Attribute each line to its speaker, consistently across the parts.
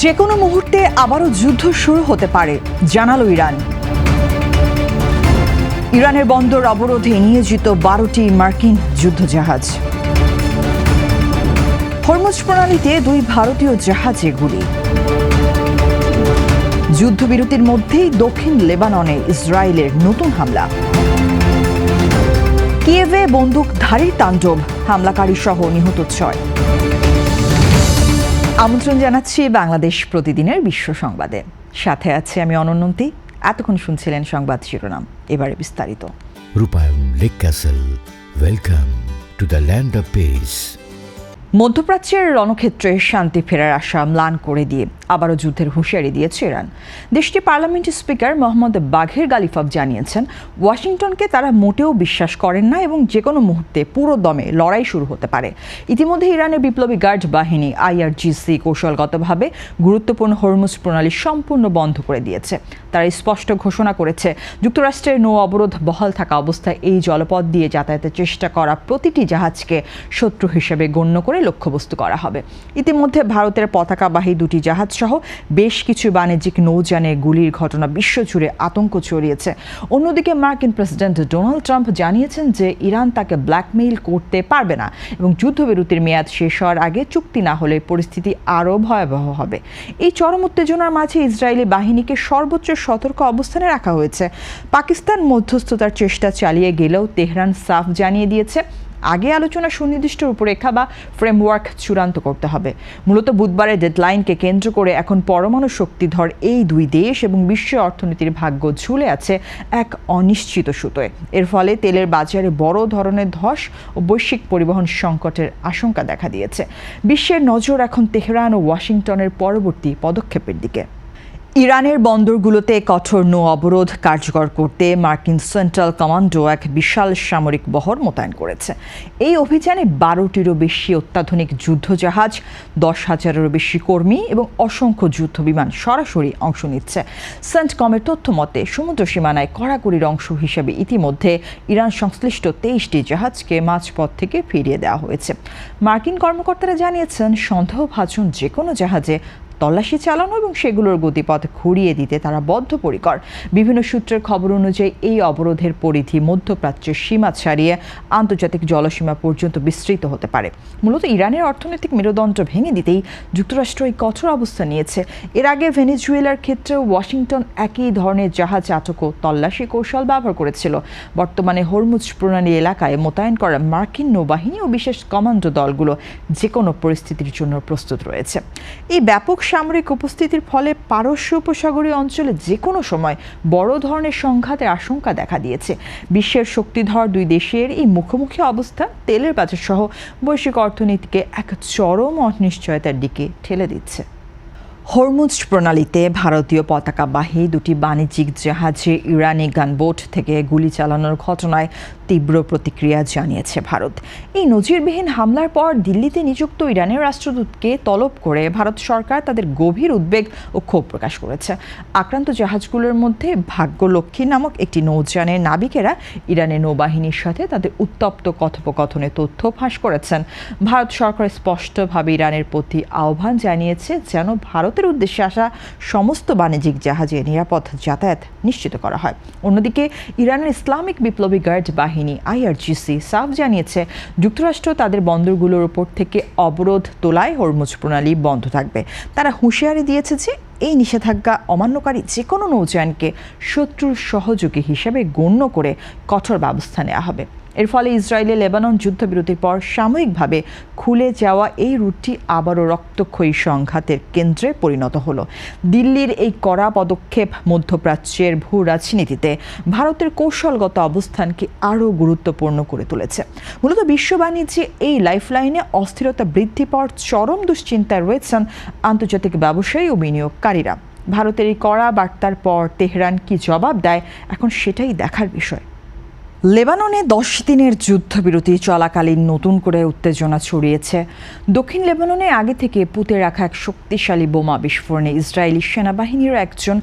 Speaker 1: যে কোনো মুহূর্তে আবারও যুদ্ধ শুরু হতে পারে জানালো ইরান। ইরানের বন্দর অবরোধে নিয়োজিত 12টি মার্কিন যুদ্ধজাহাজ। হরমুজ প্রণালীতে 2 ভারতীয় জাহাজে গুলি। যুদ্ধবিরতির মধ্যেই দক্ষিণ লেবাননে ইসরায়েলের নতুন হামলা। কিয়েভে বন্দুকধারীর তাণ্ডব, হামলাকারী সহ নিহত 6। আমন্ত্রণ জানাচ্ছি বাংলাদেশ প্রতিদিনের বিশ্ব সংবাদে। সাথে আছে আমি অনন্যন্তী। এতক্ষণ শুনছিলেন সংবাদ শিরোনাম, এবারে বিস্তারিত।
Speaker 2: রূপায়ণ lake castle, welcome to the land of piece.
Speaker 1: মধ্যপ্রাচ্যের রণক্ষেত্রে শান্তি ফেরার আশা ম্লান করে দিয়ে আবারও যুদ্ধের হুঁশিয়ারি দিয়েছে ইরান। দেশটির পার্লামেন্টের স্পিকার মোহাম্মদ বাঘের গালিফাব জানিয়েছেন, ওয়াশিংটনকে তারা মোটেও বিশ্বাস করেন না এবং যে কোনো মুহূর্তে পুরো দমে লড়াই শুরু হতে পারে। ইতিমধ্যে ইরানের বিপ্লবী গার্ড বাহিনী IRGC কৌশলগতভাবে গুরুত্বপূর্ণ হরমুজ প্রণালী সম্পূর্ণ বন্ধ করে দিয়েছে। তারা স্পষ্ট ঘোষণা করেছে, যুক্তরাষ্ট্রের নৌ অবরোধ বহাল থাকা অবস্থায় এই জলপথ দিয়ে যাতায়াতের চেষ্টা করা প্রতিটি জাহাজকে শত্রু হিসেবে গণ্য করে লক্ষ্যবস্তু করা হবে। ইতিমধ্যে ভারতের পতাকাবাহী 2টি জাহাজ সহ বেশ কিছু বাণিজ্যিক নৌযানে গুলির ঘটনা বিশ্বজুড়ে আতঙ্ক ছড়িয়েছে। অন্যদিকে মার্কিন প্রেসিডেন্ট ডোনাল্ড ট্রাম্প জানিয়েছেন যে ইরান তাকে ব্ল্যাকমেইল করতে পারবে না এবং যুদ্ধবিরতির মেয়াদ শেষ হওয়ার আগে চুক্তি না হলে পরিস্থিতি আরও ভয়াবহ হবে। এই চরম উত্তেজনার মাঝে ইসরায়েলি বাহিনীকে সর্বোচ্চ সতর্ক অবস্থানে রাখা হয়েছে। পাকিস্তান মধ্যস্থতার চেষ্টা চালিয়ে গেলেও তেহরান সাফ জানিয়ে দিয়েছে, আগে আলোচনা সুনির্দিষ্ট রূপরেখা বা ফ্রেমওয়ার্ক চূড়ান্ত করতে হবে। মূলত বুধবারের ডেডলাইনকে কেন্দ্র করে এখন পরমাণু শক্তিধর এই 2 দেশ এবং বিশ্ব অর্থনীতির ভাগ্য ঝুলে আছে এক অনিশ্চিত সুতোয়। এর ফলে তেলের বাজারে বড় ধরনের ধস ও বৈশ্বিক পরিবহন সংকটের আশঙ্কা দেখা দিয়েছে। বিশ্বের নজর এখন তেহরান ও ওয়াশিংটনের পরবর্তী পদক্ষেপের দিকে। ইরানের বন্দরগুলোতে কঠোর নৌ অবরোধ কার্যকর করতে মার্কিন সেন্ট্রাল কমান্ডো এক বিশাল সামরিক বহর মোতায়েন করেছে। এই অভিযানে 12টিরও বেশি অত্যাধুনিক যুদ্ধজাহাজ, 10,000-এরও বেশি কর্মী এবং অসংখ্য যুদ্ধ বিমান সরাসরি অংশ নিচ্ছে। সেন্টকমের তথ্য মতে সমুদ্র সীমানায় কড়াকড়ির অংশ হিসেবে ইতিমধ্যে ইরান সংশ্লিষ্ট 23টি জাহাজকে মাঝপথ থেকে ফিরিয়ে দেওয়া হয়েছে। মার্কিন কর্মকর্তারা জানিয়েছেন, সন্দেহভাজন যে কোনো জাহাজে তল্লাশি চালানো এবং সেগুলোর গতিপথ ঘুরিয়ে দিতে তারা বদ্ধপরিকর। বিভিন্ন সূত্রের খবর অনুযায়ী এই অবরোধের পরিধি মধ্যপ্রাচ্যের সীমা ছাড়িয়ে আন্তর্জাতিক জলসীমা পর্যন্ত বিস্তৃত হতে পারে। মূলত ইরানের অর্থনৈতিক মেরুদণ্ড ভেঙে দিতেই যুক্তরাষ্ট্র এই কঠোর অবস্থান নিয়েছে। এর আগে ভেনেজুয়েলার ক্ষেত্রেও ওয়াশিংটন একই ধরনের জাহাজ আটক ও তল্লাশি কৌশল ব্যবহার করেছিল। বর্তমানে হরমুজ প্রণালী এলাকায় মোতায়েন করা মার্কিন নৌবাহিনী ও বিশেষ কমান্ডো দলগুলো যে কোনো পরিস্থিতির জন্য প্রস্তুত রয়েছে। এই ব্যাপক সামরিক উপস্থিতির ফলে পারস্য উপসাগরীয় অঞ্চলে যে কোনো সময় বড় ধরনের সংঘাতের আশঙ্কা দেখা দিয়েছে। বিশ্বের শক্তিধর 2 দেশের এই মুখোমুখি অবস্থা তেলের বাজার সহ বৈশ্বিক অর্থনীতিকে এক চরম অনিশ্চয়তার দিকে ঠেলে দিচ্ছে। হরমুজ প্রণালীতে ভারতীয় পতাকাবাহী 2টি বাণিজ্যিক জাহাজে ইরানি গানবোট থেকে গুলি চালানোর ঘটনায় তীব্র প্রতিক্রিয়া জানিয়েছে ভারত। এই নজিরবিহীন হামলার পর দিল্লিতে নিযুক্ত ইরানের রাষ্ট্রদূতকে তলব করে ভারত সরকার তাদের গভীর উদ্বেগ ও ক্ষোভ প্রকাশ করেছে। আক্রান্ত জাহাজগুলোর মধ্যে ভাগ্যলক্ষ্মী নামক একটি নৌযানের নাবিকেরা ইরানের নৌবাহিনীর সাথে তাদের উত্তপ্ত কথোপকথনের তথ্য ফাঁস করেছেন। ভারত সরকার স্পষ্টভাবে ইরানের প্রতি আহ্বান জানিয়েছে যেন ভারতের উদ্দেশ্যে আসা সমস্ত বাণিজ্যিক জাহাজে নিরাপদ যাতায়াত নিশ্চিত করা হয়। অন্যদিকে ইরানের ইসলামিক বিপ্লবী গার্ড বাহিনী IRGC সাফ জানিয়েছে, যুক্তরাষ্ট্র তাদের বন্দরগুলোর উপর থেকে অবরোধ তোলায় হরমুজ প্রণালী বন্ধ থাকবে। তারা হুঁশিয়ারি দিয়েছে যে এই নিষেধাজ্ঞা অমান্যকারী যে কোনো নৌযানকে শত্রুর সহযোগী হিসেবে গণ্য করে কঠোর ব্যবস্থা নেওয়া হবে। এর ফলে ইসরায়েলে লেবানন যুদ্ধবিরতির পর সাময়িকভাবে খুলে যাওয়া এই রুটটি আবারও রক্তক্ষয়ী সংঘাতের কেন্দ্রে পরিণত হলো। দিল্লির এই কড়া পদক্ষেপ মধ্যপ্রাচ্যের ভূ রাজনীতিতে ভারতের কৌশলগত অবস্থানকে আরও গুরুত্বপূর্ণ করে তুলেছে। মূলত বিশ্ব বাণিজ্যে এই লাইফলাইনে অস্থিরতা বৃদ্ধি পাওয়ার চরম দুশ্চিন্তায় রয়েছেন আন্তর্জাতিক ব্যবসায়ী ও বিনিয়োগকারীরা। ভারতের এই কড়া বার্তার পর তেহরান কি জবাব দেয়, এখন সেটাই দেখার বিষয়। লেবাননে 10 দিনের যুদ্ধবিরতি চলাকালীন নতুন করে উত্তেজনা ছড়িয়েছে। দক্ষিণ লেবাননে আগে থেকে পুঁতে রাখা এক শক্তিশালী বোমা বিস্ফোরণে ইসরায়েলি সেনাবাহিনীর একজন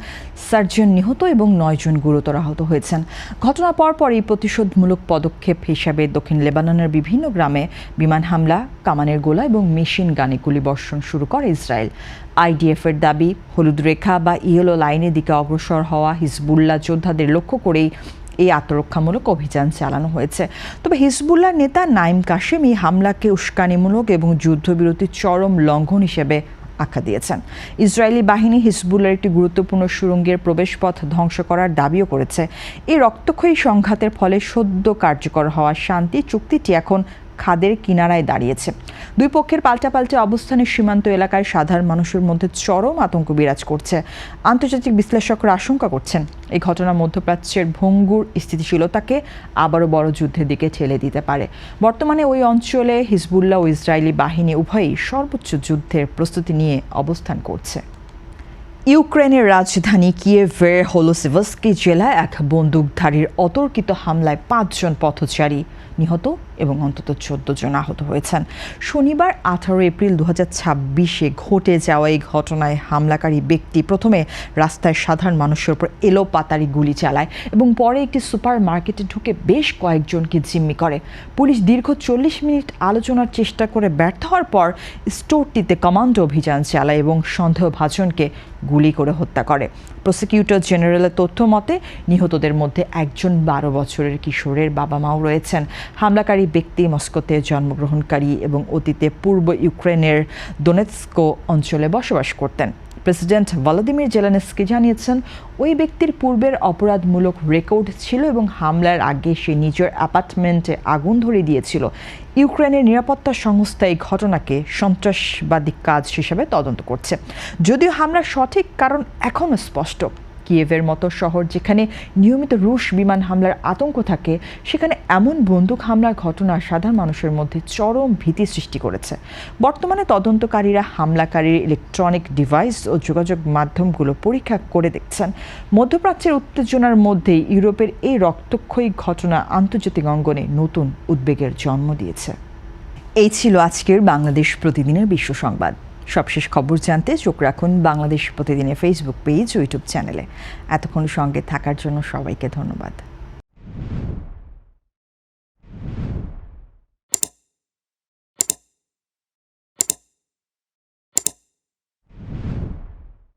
Speaker 1: সার্জন নিহত এবং 9 জন গুরুতর আহত হয়েছেন। ঘটনার পরপরই প্রতিশোধমূলক পদক্ষেপ হিসাবে দক্ষিণ লেবাননের বিভিন্ন গ্রামে বিমান হামলা, কামানের গোলা এবং মেশিন গানে গুলিবর্ষণ শুরু করে ইসরায়েল। আইডিএফের দাবি, হলুদ রেখা বা ইয়েলো লাইনের দিকে অগ্রসর হওয়া হিজবুল্লাহ যোদ্ধাদের লক্ষ্য করেই এই আত্মরক্ষামূলক অভিযান চালানো হয়েছে। তবে হিজবুল্লাহ নেতা নাইম কাশেম এই হামলাকে উস্কানিমূলক এবং যুদ্ধবিরতির চরম লঙ্ঘন হিসেবে আখ্যা দিয়েছেন। ইসরায়েলি বাহিনী হিজবুল্লাহর একটি গুরুত্বপূর্ণ সুড়ঙ্গের প্রবেশপথ ধ্বংস করার দাবিও করেছে। এই রক্তক্ষয়ী সংঘাতের ফলে সদ্য কার্যকর হওয়া শান্তি চুক্তিটি এখন খাদের কিনারায় দাঁড়িয়েছে। দুই পক্ষের পাল্টাপাল্টা অবস্থানে সীমান্ত এলাকায় সাধারণ মানুষের মধ্যে চরম আতঙ্ক বিরাজ করছে। আন্তর্জাতিক বিশ্লেষকরা আশঙ্কা করছেন এই ঘটনা মধ্যপ্রাচ্যের ভঙ্গুর স্থিতিশীলতাকে আবারও বড় যুদ্ধের দিকে ঠেলে দিতে পারে। বর্তমানে ওই অঞ্চলে হিজবুল্লাহ ও ইসরায়েলি বাহিনী উভয়ই সর্বোচ্চ যুদ্ধের প্রস্তুতি নিয়ে অবস্থান করছে। ইউক্রেনের রাজধানী কিয়েভের হোলোসিভস্কি জেলায় এক বন্দুকধারীর অতর্কিত হামলায় 5 জন পথচারী নিহত এবং অন্তত 14 জন আহত হয়েছেন। শনিবার 18 এপ্রিল 2026-এ ঘটে যাওয়া এই ঘটনায় হামলাকারী ব্যক্তি প্রথমে রাস্তায় সাধারণ মানুষের উপর এলোপাতাড়ি গুলি চালায় এবং পরে একটি সুপার মার্কেটে ঢুকে বেশ কয়েকজনকে জিম্মি করে। পুলিশ দীর্ঘ 40 মিনিট আলোচনার চেষ্টা করে ব্যর্থ হওয়ার পর স্টোরটিতে কমান্ডো অভিযান চালায় এবং সন্দেহভাজনকে গুলি করে হত্যা করে। প্রসিকিউটর জেনারেলের তথ্য মতে নিহতদের মধ্যে একজন 12 বছরের কিশোরের বাবা মাও রয়েছেন। হামলাকারী ব্যক্তি মস্কোতে জন্মগ্রহণকারী এবং অতীতে পূর্ব ইউক্রেনের দোনেৎস্ক অঞ্চলে বসবাস করতেন। প্রেসিডেন্ট ভলোদিমির জেলেনস্কি জানিয়েছেন ওই ব্যক্তির পূর্বের অপরাধমূলক রেকর্ড ছিল এবং হামলার আগে সে নিজের অ্যাপার্টমেন্টে আগুন ধরিয়ে দিয়েছিল। ইউক্রেনের নিরাপত্তা সংস্থা এই ঘটনাকে সন্ত্রাসবাদী কাজ হিসেবে তদন্ত করছে। যদিও হামলার সঠিক কারণ এখনও স্পষ্ট। কিয়েভের মতো শহর যেখানে নিয়মিত রুশ বিমান হামলার আতঙ্ক থাকে, সেখানে এমন বন্দুক হামলার ঘটনা সাধারণ মানুষের মধ্যে চরম ভীতি সৃষ্টি করেছে। বর্তমানে তদন্তকারীরা হামলাকারীর ইলেকট্রনিক ডিভাইস ও যোগাযোগ মাধ্যমগুলো পরীক্ষা করে দেখছেন। মধ্যপ্রাচ্যের উত্তেজনার মধ্যেই ইউরোপের এই রক্তক্ষয়ী ঘটনা আন্তর্জাতিক অঙ্গনে নতুন উদ্বেগের জন্ম দিয়েছে। এই ছিল আজকের বাংলাদেশ প্রতিদিনের বিশ্ব সংবাদ। সবশেষ খবর জানতে চোখ রাখুন বাংলাদেশ প্রতিদিনের ফেসবুক পেজ ও ইউটিউব চ্যানেলে। এতক্ষণ সঙ্গে থাকার জন্য সবাইকে ধন্যবাদ।